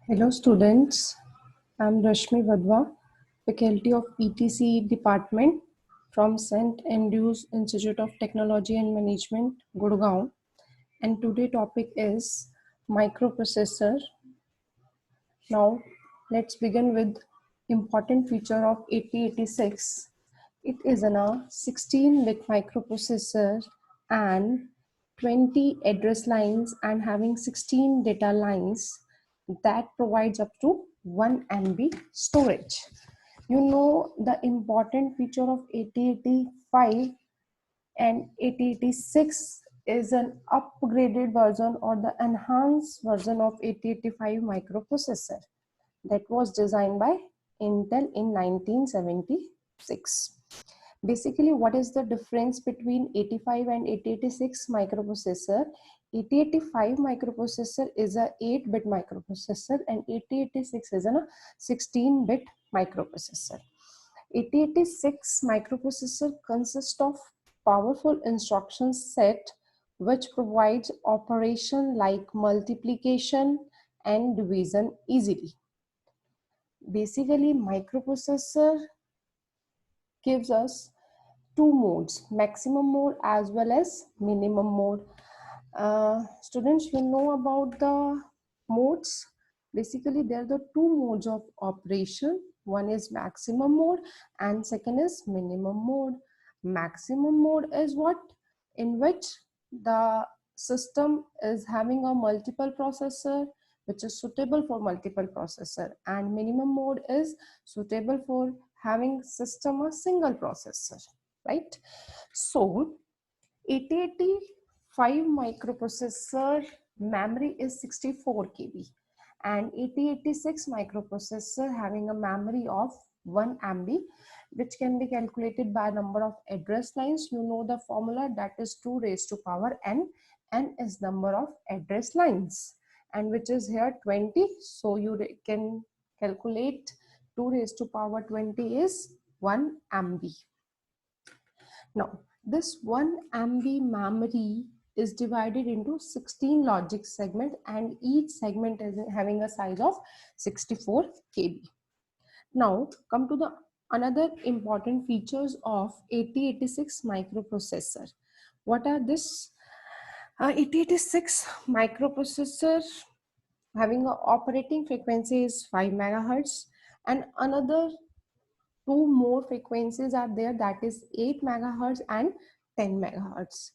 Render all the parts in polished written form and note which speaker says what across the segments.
Speaker 1: Hello students, I'm Rashmi Vadwa, Faculty of PTC Department from St. Andrews Institute of Technology and Management, Gurgaon. And today topic is microprocessor. Now let's begin with important feature of 8086. It is a 16-bit microprocessor and 20 address lines and having 16 data lines that provides up to 1 MB storage. You know the important feature of 8085 and 8086 is an upgraded version or the enhanced version of 8085 microprocessor that was designed by Intel in 1976. Basically, what is the difference between 85 and 8086 microprocessor? 8085 microprocessor is a 8-bit microprocessor and 8086 is a 16-bit microprocessor. 8086 microprocessor consists of powerful instruction set which provides operation like multiplication and division easily. Basically, microprocessor gives us two modes, maximum mode as well as minimum mode. Students, you know about the modes. Basically, there are the two modes of operation. One is maximum mode and second is minimum mode. Maximum mode is what? In which the system is having a multiple processor which is suitable for multiple processor, and minimum mode is suitable for having system a single processor, right? So 8085 microprocessor memory is 64 KB and 8086 microprocessor having a memory of 1 MB, which can be calculated by number of address lines. You know the formula, that is 2 raised to power n. N is number of address lines and which is here 20. So you can calculate 2 raised to power 20 is 1 MB. Now, this 1 MB memory is divided into 16 logic segments and each segment is having a size of 64 KB. Now, come to the another important features of 8086 microprocessor. What are this? 8086 microprocessor having a operating frequency is 5 megahertz and another two more frequencies are there, that is 8 megahertz and 10 megahertz.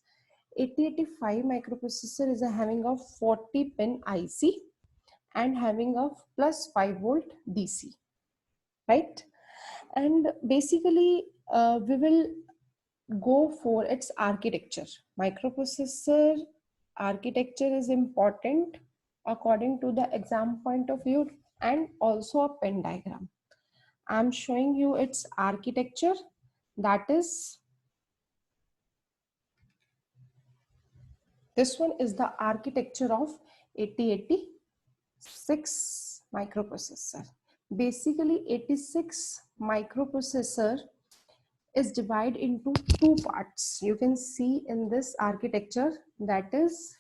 Speaker 1: 8085 microprocessor is having a 40 pin IC and having a plus 5 volt DC, right? And basically we will go for its architecture. Microprocessor architecture is important according to the exam point of view and also a Venn diagram. I'm showing you its architecture, that is, this one is the architecture of 8086 microprocessor. Basically, 86 microprocessor is divided into two parts. You can see in this architecture, that is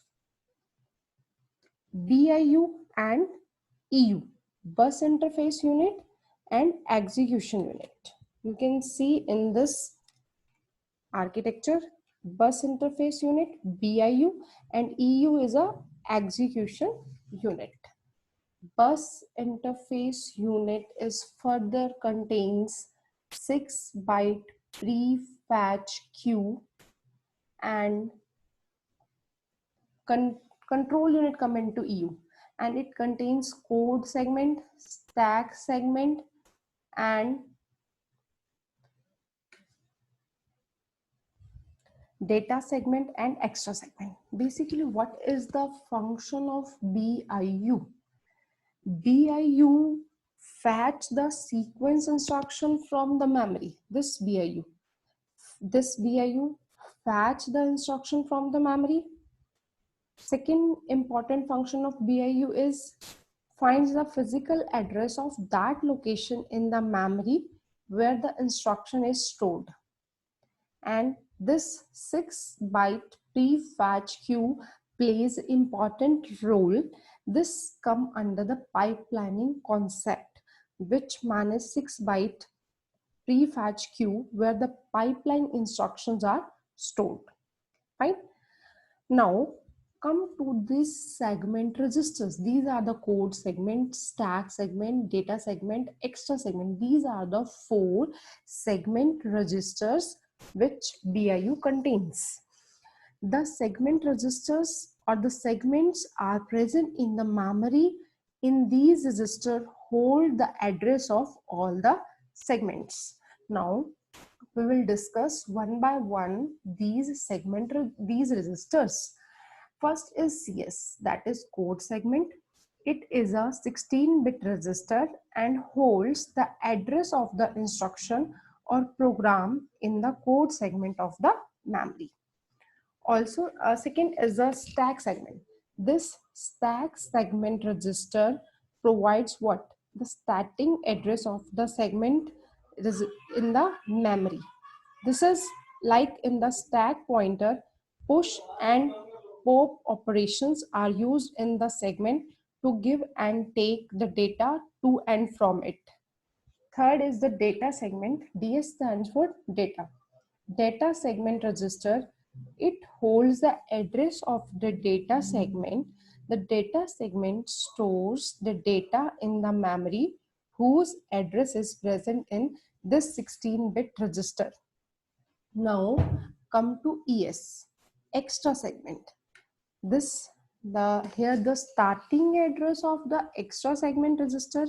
Speaker 1: BIU and EU, bus interface unit and execution unit. You can see in this architecture, bus interface unit BIU and EU is a execution unit. Bus interface unit is further contains 6-byte prefetch queue and control unit come into EU, and it contains code segment, stack segment and data segment and extra segment. Basically, what is the function of BIU? BIU fetch the sequence instruction from the memory. This BIU fetch the instruction from the memory. Second important function of BIU is finds the physical address of that location in the memory where the instruction is stored. And this 6-byte prefetch queue plays important role. This come under the pipelining concept, which manage 6-byte prefetch queue where the pipeline instructions are stored. Right? Now come to these segment registers. These are the code segment, stack segment, data segment, extra segment. These are the 4 segment registers which BIU contains. The segment registers or the segments are present in the memory. In these registers hold the address of all the segments. Now we will discuss one by one these registers. First is CS, that is code segment. It is a 16-bit register and holds the address of the instruction or program in the code segment of the memory. Also, second is the stack segment. This stack segment register provides what? The starting address of the segment is in the memory. This is like in the stack pointer, push and pop operations are used in the segment to give and take the data to and from it. Third is the data segment. DS stands for data. Data segment register, it holds the address of the data segment. The data segment stores the data in the memory whose address is present in this 16-bit register. Now come to ES, extra segment. Here the starting address of the extra segment register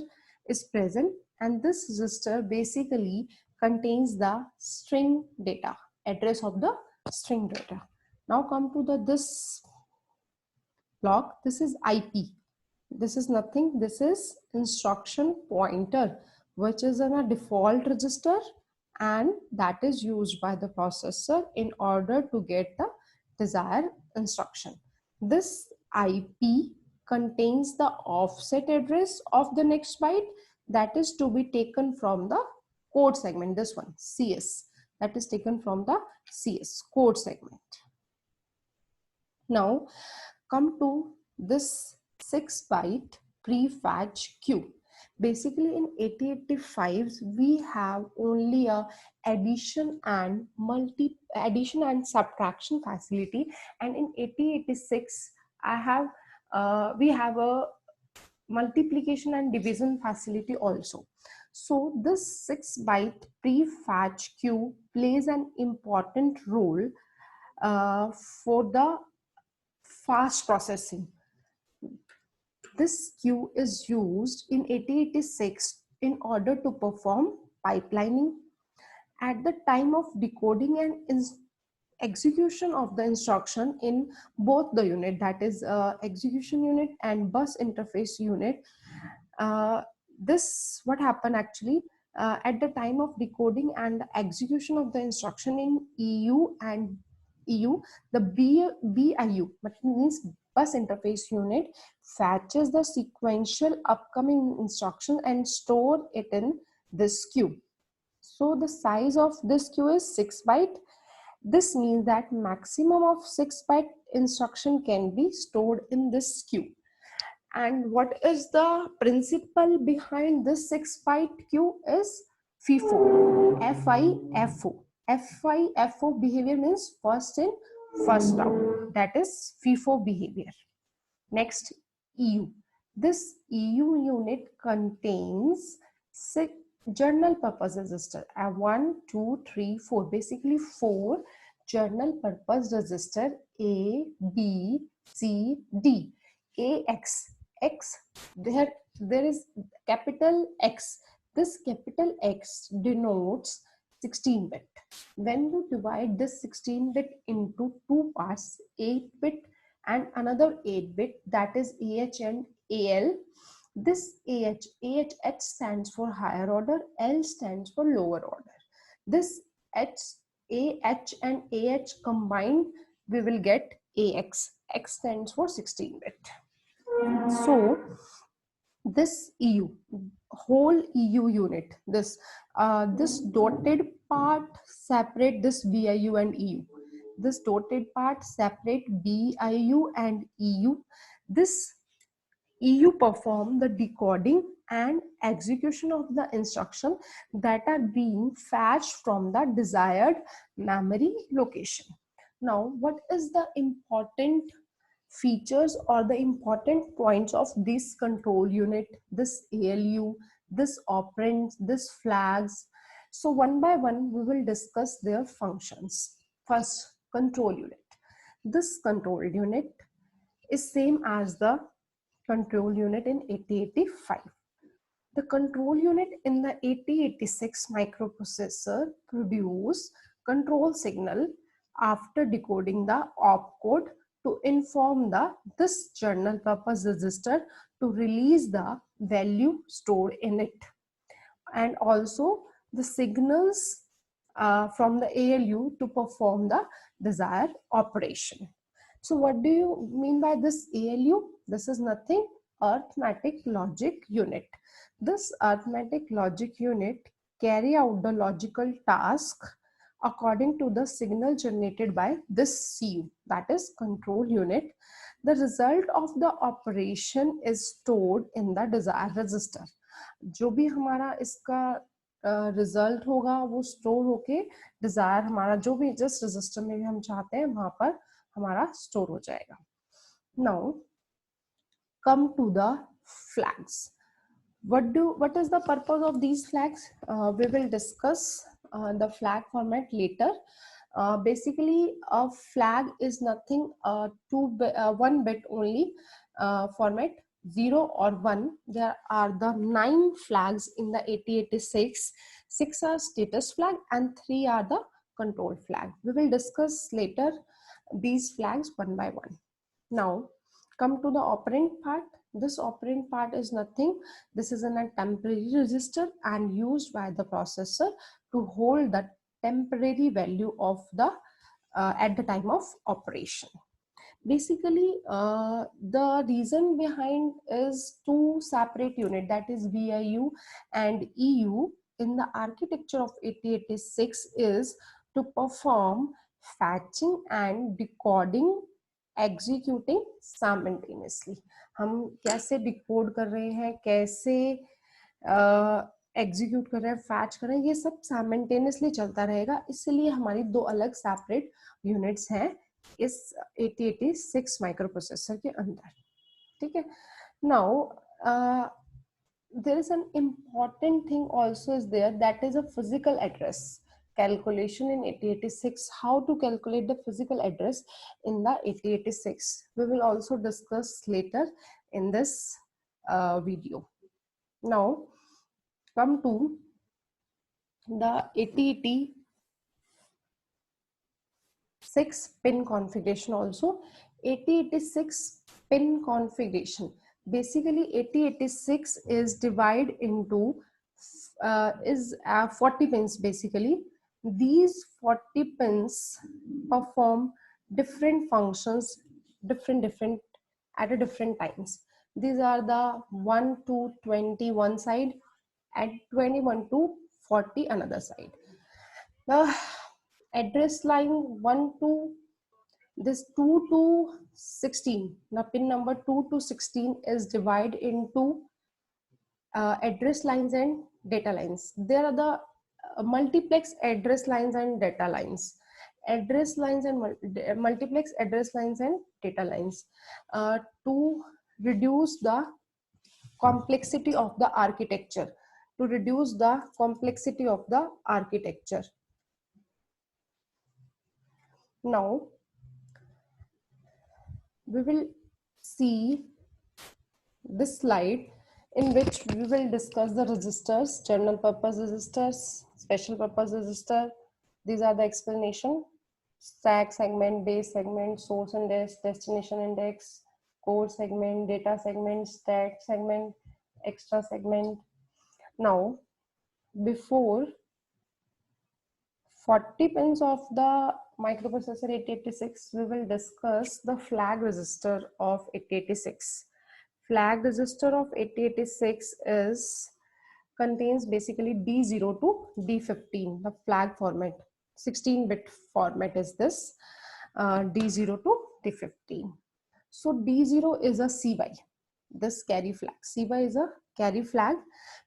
Speaker 1: is present, and this register basically contains the string data, address of the string data. Now come to this block. This is IP. This is nothing. This is instruction pointer, which is in a default register, and that is used by the processor in order to get the desired instruction. This IP contains the offset address of the next byte that is to be taken from the code segment. This one, CS, that is taken from the CS code segment. Now come to this 6-byte prefetch queue. Basically in 8085 we have only a addition and subtraction facility, and in 8086 we have a multiplication and division facility also. So this 6-byte prefetch queue plays an important role for the fast processing. This queue is used in 8086 in order to perform pipelining. At the time of decoding and execution of the instruction in both the unit, that is execution unit and bus interface unit, what happened actually at the time of decoding and execution of the instruction in EU, the BIU, that means bus interface unit, fetches the sequential upcoming instruction and store it in this queue. So the size of this queue is 6-byte. This means that maximum of 6-byte instruction can be stored in this queue. And what is the principle behind this 6-byte queue is FIFO. FIFO. FIFO behavior means first in, first out. That is FIFO behavior. Next, EU. This EU unit contains 6 general purpose register. 1, 2, 3, 4. Basically 4 general purpose register A, B, C, D. AX. X, there is capital X. This capital X denotes 16-bit. When you divide this 16-bit into 2 parts, 8-bit and another 8-bit, that is AH and AL. This AH stands for higher order, L stands for lower order. This AH and AH combined, we will get AX. X stands for 16-bit. So this EU, whole EU unit, this dotted part separate this BIU and EU. this dotted part separate BIU and EU. This EU perform the decoding and execution of the instruction that are being fetched from the desired memory location. Now, what is the important features or the important points of this control unit, this ALU, this operands, this flags? So one by one, we will discuss their functions. First, control unit. This control unit is same as the control unit in 8085. The control unit in the 8086 microprocessor produce control signal after decoding the opcode to inform this general purpose register to release the value stored in it, and also the signals from the ALU to perform the desired operation. So what do you mean by this ALU? This is nothing, arithmetic logic unit. This arithmetic logic unit carry out the logical task according to the signal generated by this CU, that is control unit. The result of the operation is stored in the desired register. जो भी हमारा इसका result होगा वो store होके Dzire हमारा जो भी जिस रजिस्टर में भी हम चाहते हैं वहां पर हमारा स्टोर हो जाएगा. Now come to the flags. What is the purpose of these flags? We will discuss the flag format later. Basically, a flag is nothing, one bit only format, 0 or 1. There are the 9 flags in the 8086. 6 are status flag and 3 are the control flag. We will discuss later these flags one by one. Now, come to the operand part. This operand part is nothing. This is in a temporary register and used by the processor to hold the temporary value of the at the time of operation. Basically, the reason behind is two separate unit, that is BIU and EU in the architecture of 8086 is to perform fetching and decoding executing simultaneously. हम कैसे decode कर रहे हैं, कैसे execute कर रहे हैं, fetch कर रहे हैं, ये सब साइमल्टेनियसली चलता रहेगा. इसलिए हमारी दो अलग सेपरेट यूनिट्स हैं इस 8086 माइक्रोप्रोसेसर के अंदर. ठीक है. Now there is an important thing also is there, that is a physical address calculation in 8086. How to calculate the physical address in the 8086 we will also discuss later in this video. Now come to the 8086 pin configuration. Also 8086 pin configuration, basically 8086 is divided into 40 pins. Basically these 40 pins perform different functions, different at a different times. These are the 1 to 20 one side and 21 to 40 another side. The address line 1 to this 2 to 16, now pin number 2 to 16 is divided into address lines and data lines. There are the multiplex address lines and data lines. Address lines and multiplex address lines and data lines to reduce the complexity of the architecture. To reduce the complexity of the architecture. Now we will see this slide in which we will discuss the registers, general purpose registers, special purpose register. These are the explanation: stack segment, base segment, source index, destination index, core segment, data segment, stack segment, extra segment. Now before 40 pins of the microprocessor 8086, we will discuss the flag register of 8086. Flag register of 8086 contains basically D0 to D15, the flag format. 16-bit format is this. D0 to D15. So D0 is a CY, this carry flag. CY is a carry flag.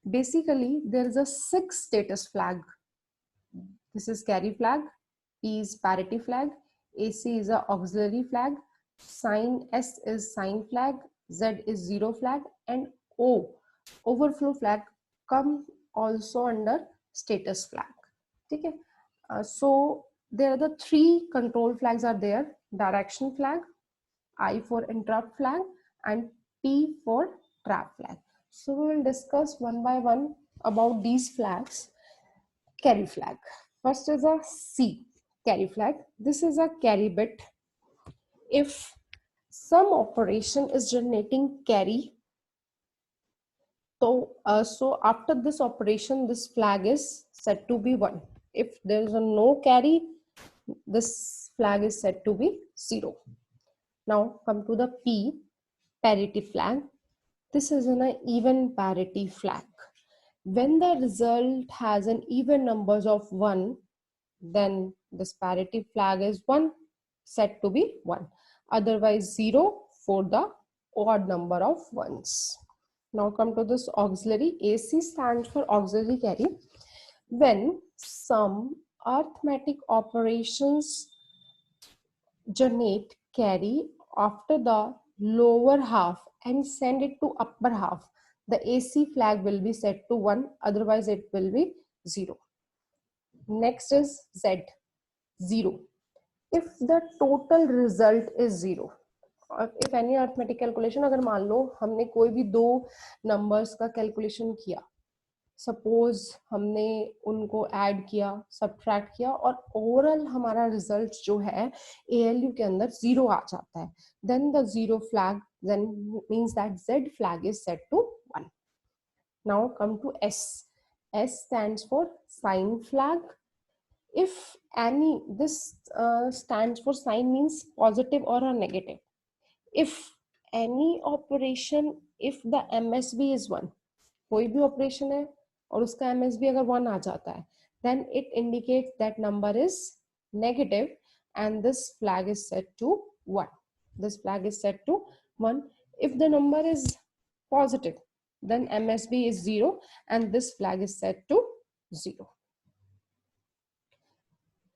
Speaker 1: Basically, there is a 6 status flag. This is carry flag, P is parity flag, AC is a auxiliary flag, sign S is sign flag, Z is zero flag, and O, overflow flag, come also under status flag. Okay. So there are the 3 control flags are there: direction flag, I for interrupt flag, and T for trap flag. So we will discuss one by one about these flags. Carry flag. First is a C, carry flag. This is a carry bit. If some operation is generating carry, so after this operation, this flag is set to be 1. If there is a no carry, this flag is set to be 0. Now come to the P, parity flag. This is an even parity flag. When the result has an even numbers of 1, then this parity flag is 1, set to be 1. Otherwise 0 for the odd number of ones. Now come to this auxiliary. AC stands for auxiliary carry. When some arithmetic operations generate carry after the lower half and send it to upper half, the AC flag will be set to 1, otherwise it will be 0. Next is Z, 0. If the total result is 0, if any arithmetic calculation, अगर मान लो हमने कोई भी 2 numbers का calculation किया, suppose हमने उनको add किया, सब्ट्रैक्ट किया और ओवरऑल हमारा रिजल्ट जो है ALU के अंदर 0 आ जाता है, then the 0 flag then means that Z flag is set to 1. Now come to S. S stands for sign flag. If any, this stands for sign means positive or a negative. If any operation, if the MSB is 1, कोई भी operation है और उसका MSB अगर 1 आ जाता है, then it indicates that number is negative and this flag is set to 1. This flag is set to 1. If the number is positive, then MSB is 0 and this flag is set to 0.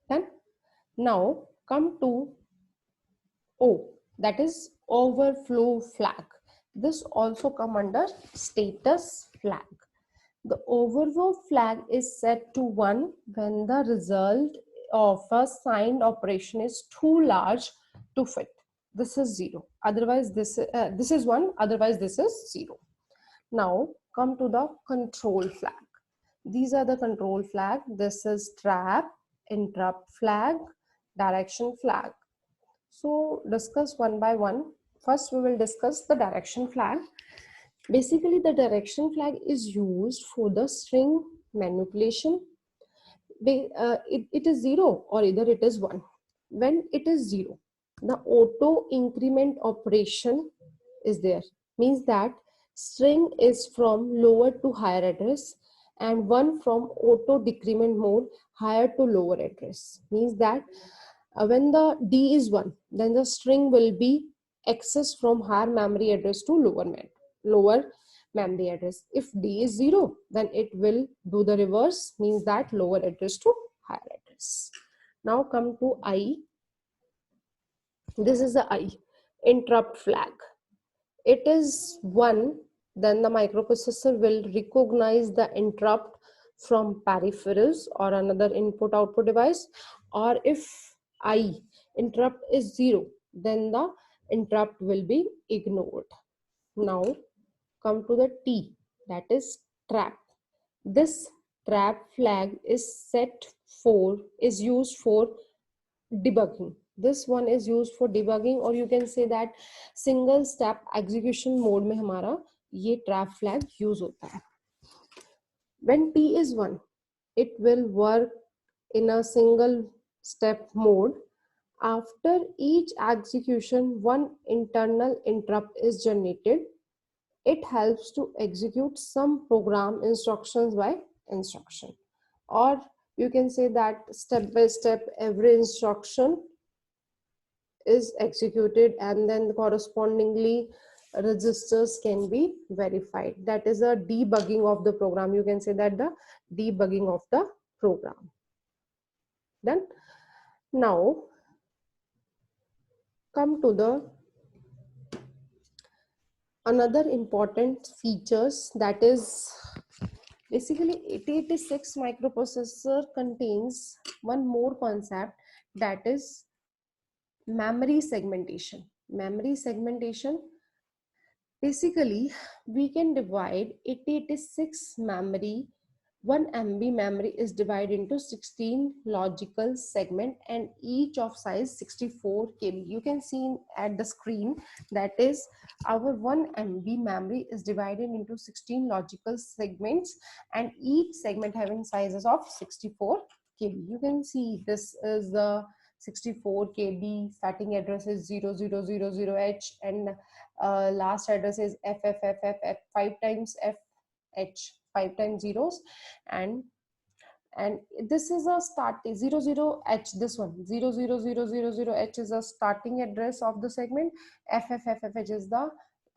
Speaker 1: Then now come to O, that is overflow flag. This also come under status flag. The overflow flag is set to 1 when the result of a signed operation is too large to fit. This is 0. Otherwise, this is 1. Otherwise, this is 0. Now, come to the control flag. These are the control flag. This is trap, interrupt flag, direction flag. So, discuss one by one. First, we will discuss the direction flag. Basically, the direction flag is used for the string manipulation. It is 0 or either it is 1. When it is 0, the auto increment operation is there. Means that string is from lower to higher address and 1 from auto decrement mode higher to lower address. Means that when the D is 1, then the string will be accessed from higher memory address to lower memory address. If D is 0, then it will do the reverse, means that lower address to higher address. Now come to I. This is the I, interrupt flag. It is 1, then the microprocessor will recognize the interrupt from peripherals or another input output device, or if I interrupt is 0, then the interrupt will be ignored. Now come to the T, that is trap. This trap flag is used for debugging. This one is used for debugging, or you can say that single step execution mode में हमारा ये trap flag use होता है. When T is 1, it will work in a single step mode. After each execution, one internal interrupt is generated. It helps to execute some program instructions by instruction, or you can say that step by step every instruction is executed, and then correspondingly registers can be verified. That is a debugging of the program. You can say that the debugging of the program. Done. Now come to the another important features, that is basically 8086 microprocessor contains one more concept, that is memory segmentation. Memory segmentation, basically we can divide 8086 memory, 1 MB memory is divided into 16 logical segment and each of size 64 KB. You can see at the screen that is our 1 MB memory is divided into 16 logical segments and each segment having sizes of 64 KB. You can see this is the 64 KB, starting address is 0000H and last address is FFFFF, 5 times FH, 5 times zeros, and this is a start 00H, this one 00000H is a starting address of the segment, FFFFH is the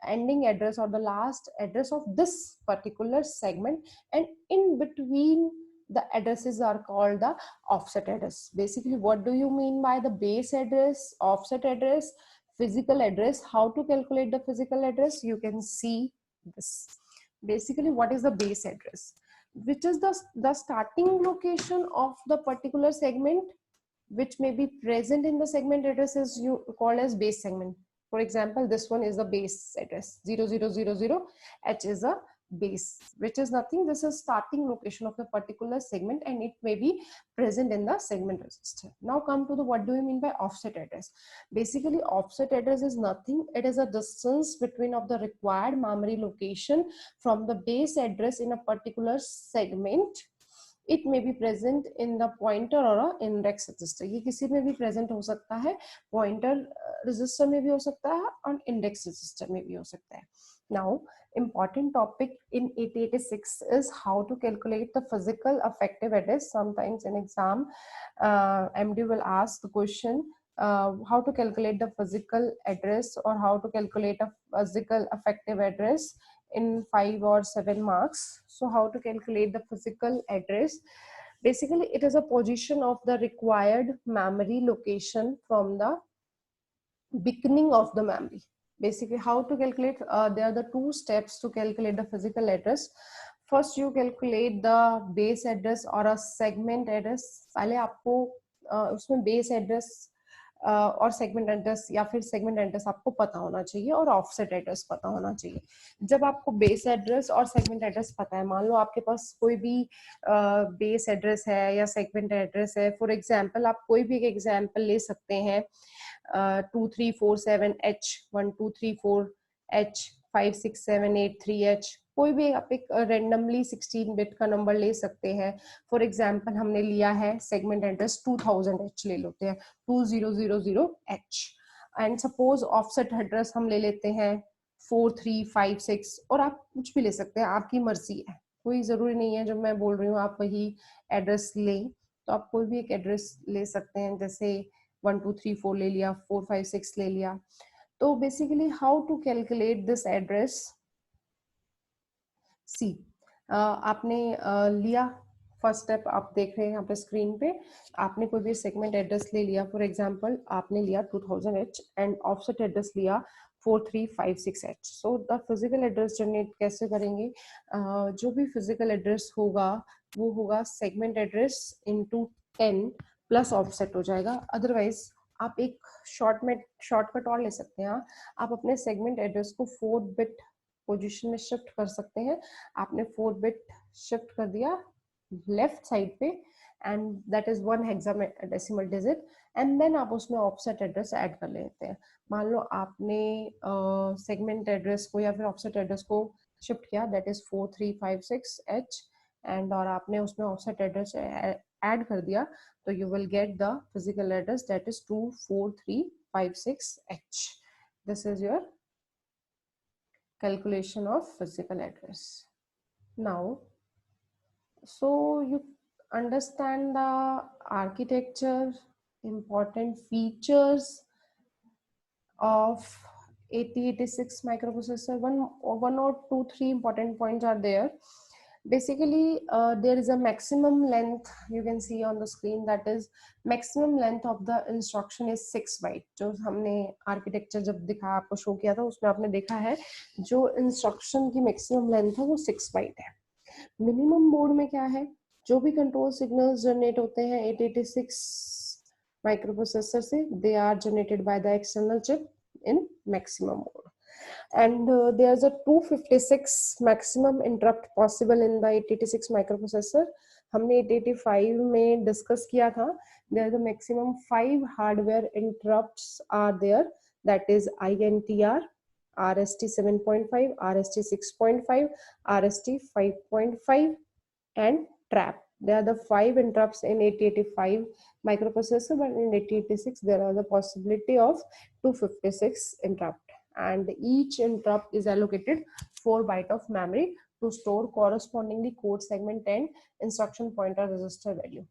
Speaker 1: ending address or the last address of this particular segment, and in between the addresses are called the offset address. Basically, what do you mean by the base address, offset address, physical address? How to calculate the physical address? You can see this. Basically, what is the base address? Which is the starting location of the particular segment, which may be present in the segment address is you call as base segment. For example, this one is the base address 0000H is a base, which is nothing. This is starting location of a particular segment and it may be present in the segment register. Now come to the what do you mean by offset address? Basically, offset address is nothing. It is a distance between of the required memory location from the base address in a particular segment. It may be present in the pointer or a index register. ये किसी में भी present हो सकता है, pointer register में भी हो सकता है और index register में भी हो सकता है. Now, important topic in 8086 is how to calculate the physical effective address. Sometimes in exam, MD will ask the question, how to calculate the physical address or how to calculate a physical effective address in 5 or 7 marks. So how to calculate the physical address? Basically, it is a position of the required memory location from the beginning of the memory. Basically, how to calculate? There are the two steps to calculate the physical address. First, you calculate the base address or a segment address. पहले आपको उसमें base address और segment address या फिर segment address आपको पता होना चाहिए और ऑफसेट एड्रेस पता होना चाहिए. जब आपको बेस एड्रेस और सेगमेंट एड्रेस पता है, मान लो आपके पास कोई भी बेस एड्रेस है या सेगमेंट एड्रेस है. फॉर एग्जांपल, आप कोई भी एक एग्जांपल ले सकते हैं, 2347H, 1234H, 56783H. कोई भी आप एक रेंडमली 16 बिट का नंबर ले सकते हैं. फॉर एग्जांपल, हमने लिया है सेगमेंट एड्रेस 2000H ले लेते हैं, 2000H. And suppose offset address हम ले लेते हैं 4356, और आप कुछ भी ले सकते हैं, आपकी मर्जी है. कोई जरूरी नहीं है जब मैं बोल रही हूँ आप वही एड्रेस लें, तो आप कोई भी एक एड्रेस ले सकते हैं. जैसे 1234 ले लिया, 456 ले लिया. तो basically how to calculate this address? See, आपने लिया, फर्स्ट स्टेप आप देख रहे हैं यहाँ पे स्क्रीन पे. आपने कोई भी सेगमेंट एड्रेस ले लिया. फॉर एग्जांपल, आपने लिया 2000H एंड ऑफसेट एड्रेस लिया 4356H. So the physical address generate कैसे करेंगे? जो भी फिजिकल एड्रेस होगा वो होगा segment address into 10 plus offset हो जाएगा. अदरवाइज आप एक शॉर्टकट और ले सकते हैं. आप अपने सेगमेंट एड्रेस को 4 बिट पोजीशन में शिफ्ट कर सकते हैं. आपने 4 बिट शिफ्ट कर दिया लेफ्ट साइड पे and that is 1 hexadecimal digit, and then आप उसमें ऑफसेट एड्रेस ऐड कर लेते हैं. मान लो आपने सेगमेंट एड्रेस को या फिर ऑफसेट एड्रेस को शिफ्ट किया, दैट इज 4356H, एंड और आपने उसमें ऑफसेट एड्रेस ऐड कर दिया, तो you will get the physical address that is 24356H. This is your calculation of physical address. Now, so you understand the architecture, important features, of 8086 microprocessor. One or two, three important points are there. Basically, there is a maximum length, you can see on the screen, that is maximum length of the instruction is 6 byte. जो हमने architecture जब दिखा आपको show किया था उसमें आपने देखा है जो इंस्ट्रक्शन की मैक्सिमम लेंथ है वो 6 बाइट है. मिनिमम मोड में क्या है, जो भी कंट्रोल सिग्नल्स जनरेट होते हैं 886 माइक्रोप्रोसेसर से, they are generated by the external chip in maximum mode. And there's a 256 maximum interrupt possible in the 886 microprocessor. हमने 885 में डिस्कस किया था. There's a maximum 5 hardware interrupts are there, that is INTR, RST 7.5, RST 6.5, RST 5.5 and trap. There are the 5 interrupts in 8085 microprocessor, but in 8086 there are the possibility of 256 interrupt, and each interrupt is allocated 4 byte of memory to store correspondingly code segment and instruction pointer register value.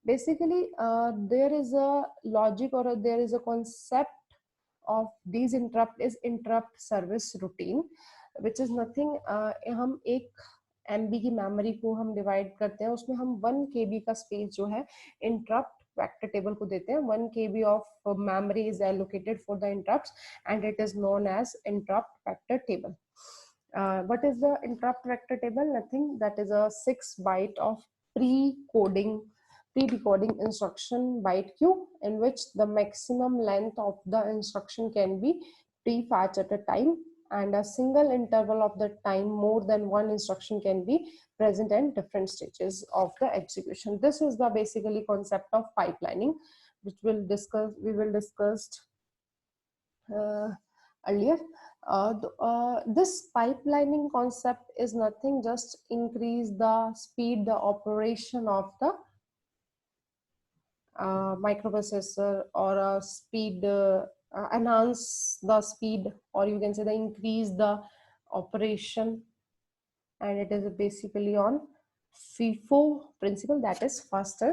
Speaker 1: Basically, there is a logic or there is a concept of these interrupt is interrupt service routine, which is nothing. हम एक MB की memory को हम divide करते हैं, उसमें हम 1 KB का स्पेस जो है इंटरप्ट वेक्टर टेबल को देते हैं. 1 KB of memory is allocated for the interrupts and it is known as interrupt vector table. What is the interrupt vector table? Nothing. That is a 6 byte of pre-decoding instruction byte queue in which the maximum length of the instruction can be pre-fetched at a time, and a single interval of the time more than one instruction can be present at different stages of the execution. This is the basically concept of pipelining, which we will discuss earlier. This pipelining concept is nothing, just increase the speed, the operation of the microprocessor, or a speed, enhance the speed, or you can say the increase the operation, and it is basically on FIFO principle, that is faster